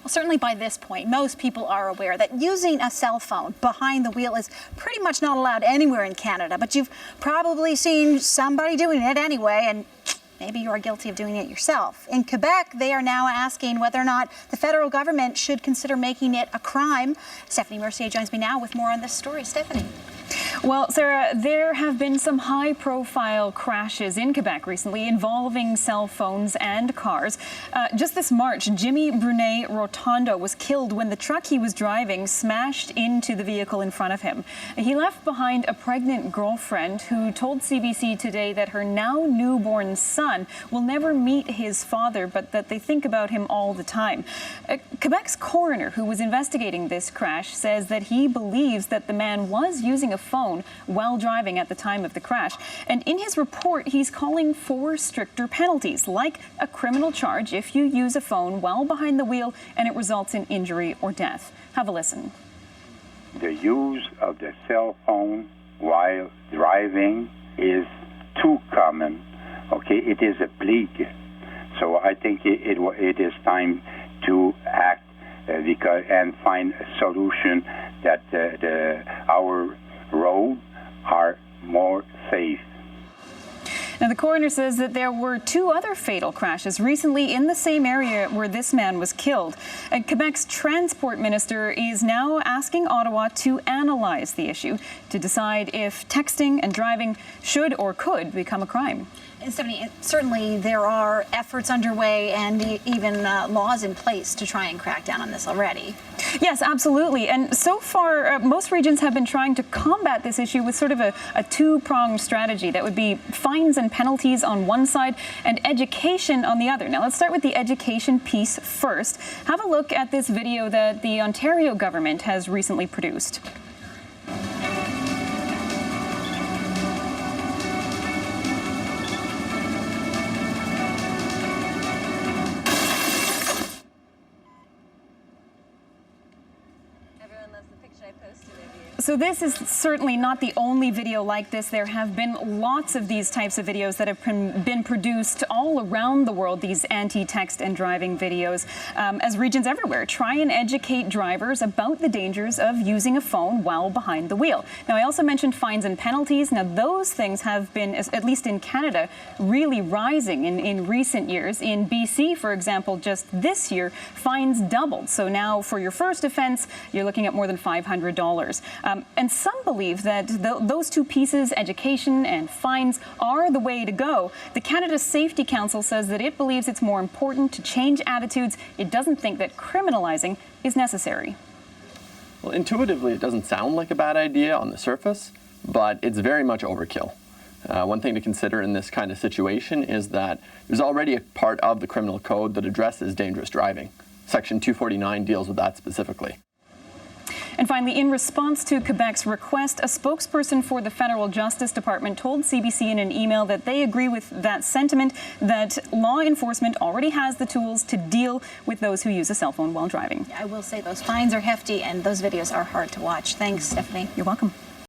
Well, certainly by this point, most people are aware that using a cell phone behind the wheel is pretty much not allowed anywhere in Canada, but you've probably seen somebody doing it anyway, and maybe you are guilty of doing it yourself. In Quebec, they are now asking whether or not the federal government should consider making it a crime. Stephanie Mercier joins me now with more on this story. Stephanie. Well, Sarah, there have been some high-profile crashes in Quebec recently involving cell phones and cars. Just this March, Jimmy Brunet Rotondo was killed when the truck he was driving smashed into the vehicle in front of him. He left behind a pregnant girlfriend who told CBC today that her now newborn son will never meet his father, but that they think about him all the time. Quebec's coroner, who was investigating this crash, says that he believes that the man was using a phone while driving at the time of the crash. And in his report, he's calling for stricter penalties, like a criminal charge if you use a phone while behind the wheel and it results in injury or death. Have a listen. The use of the cell phone while driving is too common. Okay, it is a plague. So I think it is time to act and find a solution that our roads are more safe. Now, the coroner says that there were 2 other fatal crashes recently in the same area where this man was killed. And Quebec's transport minister is now asking Ottawa to analyze the issue to decide if texting and driving should or could become a crime. And Stephanie, certainly there are efforts underway and even laws in place to try and crack down on this already. Yes, absolutely. And so far, most regions have been trying to combat this issue with sort of a two-pronged strategy. That would be fines and penalties on one side and education on the other. Now, let's start with the education piece first. Have a look at this video that the Ontario government has recently produced. So this is certainly not the only video like this. There have been lots of these types of videos that have been produced all around the world, these anti-text and driving videos, as regions everywhere try and educate drivers about the dangers of using a phone while behind the wheel. Now, I also mentioned fines and penalties. Now, those things have been, at least in Canada, really rising in recent years. In BC, for example, just this year, fines doubled. So now for your first offense, you're looking at more than $500. And some believe that those two pieces, education and fines, are the way to go. The Canada Safety Council says that it believes it's more important to change attitudes. It doesn't think that criminalizing is necessary. Well, intuitively, it doesn't sound like a bad idea on the surface, but it's very much overkill. One thing to consider in this kind of situation is that there's already a part of the criminal code that addresses dangerous driving. Section 249 deals with that specifically. And finally, in response to Quebec's request, a spokesperson for the Federal Justice Department told CBC in an email that they agree with that sentiment, that law enforcement already has the tools to deal with those who use a cell phone while driving. I will say those fines are hefty and those videos are hard to watch. Thanks, Stephanie. You're welcome.